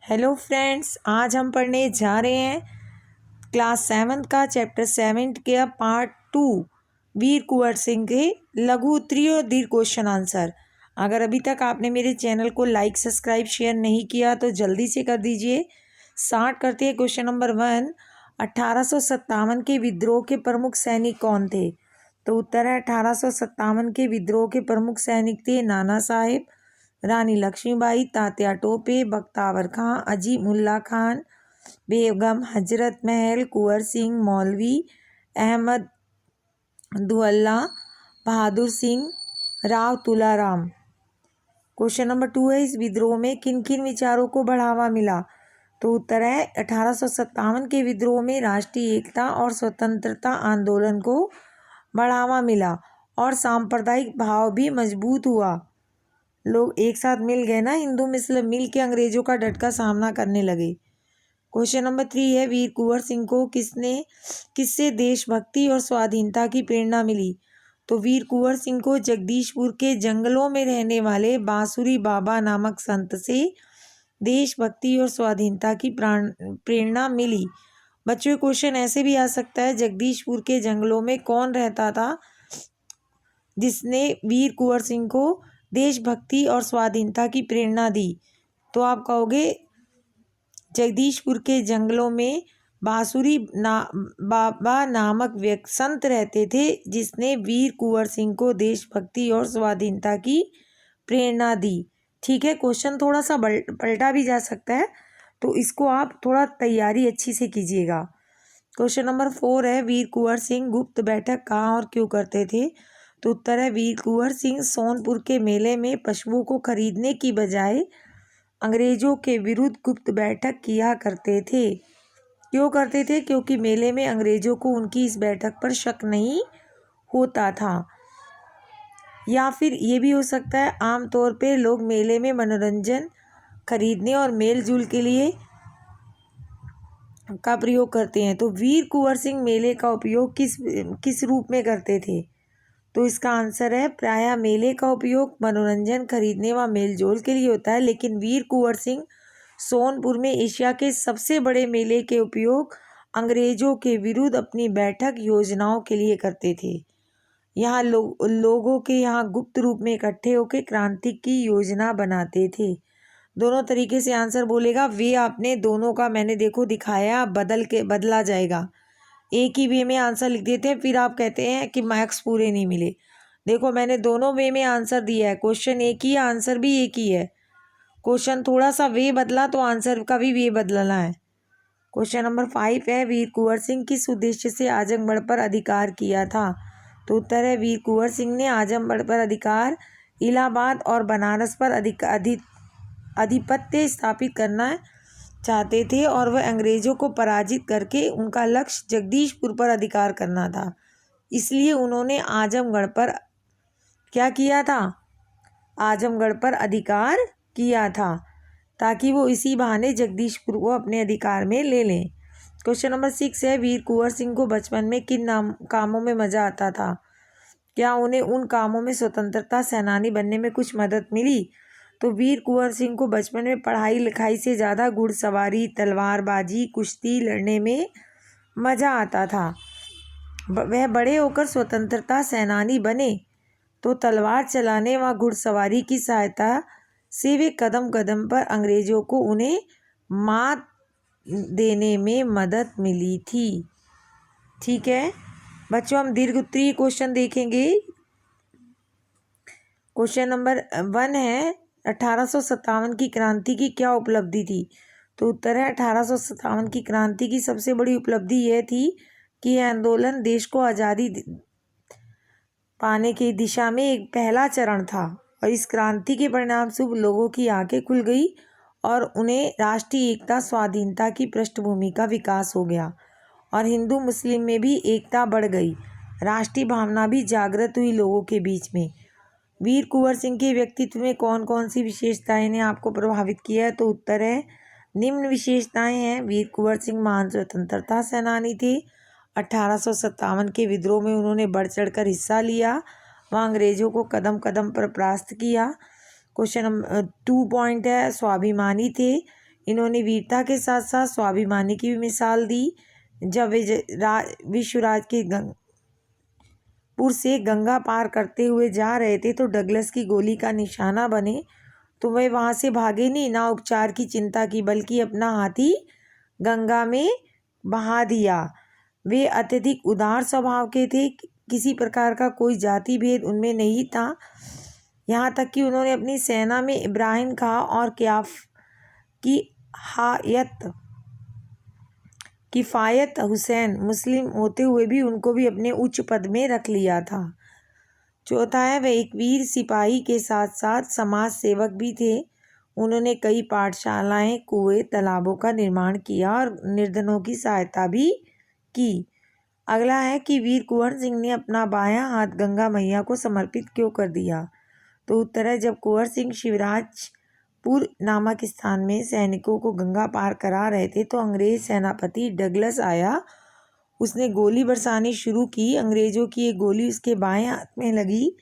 Hello friends, आज हम पढ़ने जा रहे हैं क्लास 7 का चैप्टर 7 के पार्ट 2 वीर कुंवर सिंह के लघु उत्तरीय और दीर्घ क्वेश्चन आंसर। अगर अभी तक आपने मेरे चैनल को लाइक सब्सक्राइब शेयर नहीं किया तो जल्दी से कर दीजिए। स्टार्ट करते हैं। क्वेश्चन नंबर 1, 1857 के विद्रोह के प्रमुख सैनिक कौन थे? तो उत्तर है 1857 के विद्रोह के प्रमुख सैनिक थे नाना साहेब, रानी लक्ष्मीबाई, तात्या टोपे, बख्तावर खां, अजीम उल्ला खान, बेगम हजरत महल, कुंवर सिंह, मौलवी अहमद दुअल्ला, बहादुर सिंह, राव तुलाराम। क्वेश्चन नंबर 2 है, इस विद्रोह में किन किन विचारों को बढ़ावा मिला? तो उत्तर है 1857 के विद्रोह में राष्ट्रीय एकता और स्वतंत्रता आंदोलन को बढ़ावा मिला और सांप्रदायिक भाव भी मजबूत हुआ। लोग एक साथ मिल गए ना, हिंदू मुस्लिम मिल के अंग्रेजों का डट का सामना करने लगे। क्वेश्चन नंबर 3 है, वीर कुंवर सिंह को किससे देशभक्ति और स्वाधीनता की प्रेरणा मिली? तो वीर कुंवर सिंह को जगदीशपुर के जंगलों में रहने वाले बांसुरी बाबा नामक संत से देशभक्ति और स्वाधीनता की प्रेरणा मिली। बच्चों, क्वेश्चन ऐसे भी आ सकता है, जगदीशपुर के जंगलों में कौन रहता था जिसने वीर कुंवर सिंह को देशभक्ति और स्वाधीनता की प्रेरणा दी? तो आप कहोगे जगदीशपुर के जंगलों में बांसुरी बाबा नामक संत रहते थे जिसने वीर कुंवर सिंह को देशभक्ति और स्वाधीनता की प्रेरणा दी। ठीक है, क्वेश्चन थोड़ा सा पलटा भी जा सकता है, तो इसको आप थोड़ा तैयारी अच्छी से कीजिएगा। क्वेश्चन नंबर 4 है, वीर कुंवर सिंह गुप्त बैठक कहाँ और क्यों करते थे? तो उत्तर है, वीर कुंवर सिंह सोनपुर के मेले में पशुओं को खरीदने की बजाय अंग्रेजों के विरुद्ध गुप्त बैठक किया करते थे। क्यों करते थे? क्योंकि मेले में अंग्रेजों को उनकी इस बैठक पर शक नहीं होता था। या फिर ये भी हो सकता है, आमतौर पे लोग मेले में मनोरंजन खरीदने और मेल जोल के लिए का प्रयोग करते हैं। तो वीर कुंवर सिंह मेले का उपयोग किस रूप में करते थे? तो इसका आंसर है, प्रायः मेले का उपयोग मनोरंजन खरीदने व मेलजोल के लिए होता है, लेकिन वीर कुंवर सिंह सोनपुर में एशिया के सबसे बड़े मेले के उपयोग अंग्रेजों के विरुद्ध अपनी बैठक योजनाओं के लिए करते थे। यहाँ लोगों के यहाँ गुप्त रूप में इकट्ठे होकर क्रांति की योजना बनाते थे। दोनों तरीके से आंसर बोलेगा, वे आपने दोनों का मैंने देखो दिखाया, बदला जाएगा। एक ही वे में आंसर लिख देते हैं, फिर आप कहते हैं कि मार्क्स पूरे नहीं मिले। देखो, मैंने दोनों वे में आंसर दिया है, क्वेश्चन एक ही है, आंसर भी एक ही है। क्वेश्चन थोड़ा सा वे बदला तो आंसर का भी वे बदलना है। क्वेश्चन नंबर 5 है, वीर कुंवर सिंह किस उद्देश्य से आजमगढ़ पर अधिकार किया था? तो उत्तर है, वीर कुंवर सिंह ने आजमगढ़ पर अधिकार, इलाहाबाद और बनारस पर आधिपत्य स्थापित करना चाहते थे और वह अंग्रेजों को पराजित करके उनका लक्ष्य जगदीशपुर पर अधिकार करना था। इसलिए उन्होंने आजमगढ़ पर क्या किया था? आजमगढ़ पर अधिकार किया था, ताकि वो इसी बहाने जगदीशपुर को अपने अधिकार में ले लें। क्वेश्चन नंबर 6 है, वीर कुंवर सिंह को बचपन में किन कामों में मज़ा आता था? क्या उन्हें उन कामों में स्वतंत्रता सेनानी बनने में कुछ मदद मिली? तो वीर कुंवर सिंह को बचपन में पढ़ाई लिखाई से ज़्यादा घुड़सवारी, तलवारबाजी, कुश्ती लड़ने में मज़ा आता था। वह बड़े होकर स्वतंत्रता सेनानी बने तो तलवार चलाने व घुड़सवारी की सहायता से वे कदम कदम पर अंग्रेजों को उन्हें मात देने में मदद मिली थी। ठीक है बच्चों, हम दीर्घ उत्तरीय क्वेश्चन देखेंगे। क्वेश्चन नंबर 1 है, 1857 की क्रांति की क्या उपलब्धि थी? तो उत्तर है, 1857 की क्रांति की सबसे बड़ी उपलब्धि यह थी कि यह आंदोलन देश को आज़ादी पाने की दिशा में एक पहला चरण था और इस क्रांति के परिणाम स्वरूप लोगों की आंखें खुल गई और उन्हें राष्ट्रीय एकता स्वाधीनता की पृष्ठभूमि का विकास हो गया और हिंदू मुस्लिम में भी एकता बढ़ गई। राष्ट्रीय भावना भी जागृत हुई लोगों के बीच में। वीर कुंवर सिंह के व्यक्तित्व में कौन कौन सी विशेषताएं ने आपको प्रभावित किया है? तो उत्तर है, निम्न विशेषताएं हैं। वीर कुंवर सिंह महान स्वतंत्रता सेनानी थे। 1857 के विद्रोह में उन्होंने बढ़ चढ़कर हिस्सा लिया, वह अंग्रेजों को कदम कदम पर परास्त किया। क्वेश्चन नंबर 2 पॉइंट है, स्वाभिमानी थे इन्होंने वीरता के साथ साथ स्वाभिमानी की भी मिसाल दी। जब वे विश्वराज के पुर से गंगा पार करते हुए जा रहे थे तो डगलस की गोली का निशाना बने तो वे वहाँ से भागे नहीं, ना उपचार की चिंता की, बल्कि अपना हाथी गंगा में बहा दिया। वे अत्यधिक उदार स्वभाव के थे, किसी प्रकार का कोई जाति भेद उनमें नहीं था। यहाँ तक कि उन्होंने अपनी सेना में इब्राहिम खां और किफ़ायत हुसैन मुस्लिम होते हुए भी उनको भी अपने उच्च पद में रख लिया था। चौथा है, वे एक वीर सिपाही के साथ साथ समाज सेवक भी थे। उन्होंने कई पाठशालाएं, कुएं, तालाबों का निर्माण किया और निर्धनों की सहायता भी की। अगला है कि वीर कुंवर सिंह ने अपना बायां हाथ गंगा मैया को समर्पित क्यों कर दिया। तो उत्तर है, जब कुंवर सिंह शिवराजपुर नामक स्थान में सैनिकों को गंगा पार करा रहे थे तो अंग्रेज सेनापति डगलस आया। उसने गोली बरसानी शुरू की। अंग्रेजों की एक गोली उसके बाएं हाथ में लगी।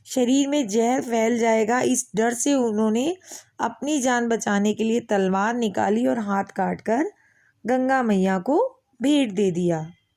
शरीर में जहर फैल जाएगा, इस डर से उन्होंने अपनी जान बचाने के लिए तलवार निकाली और हाथ काटकर गंगा मैया को भेंट दे दिया।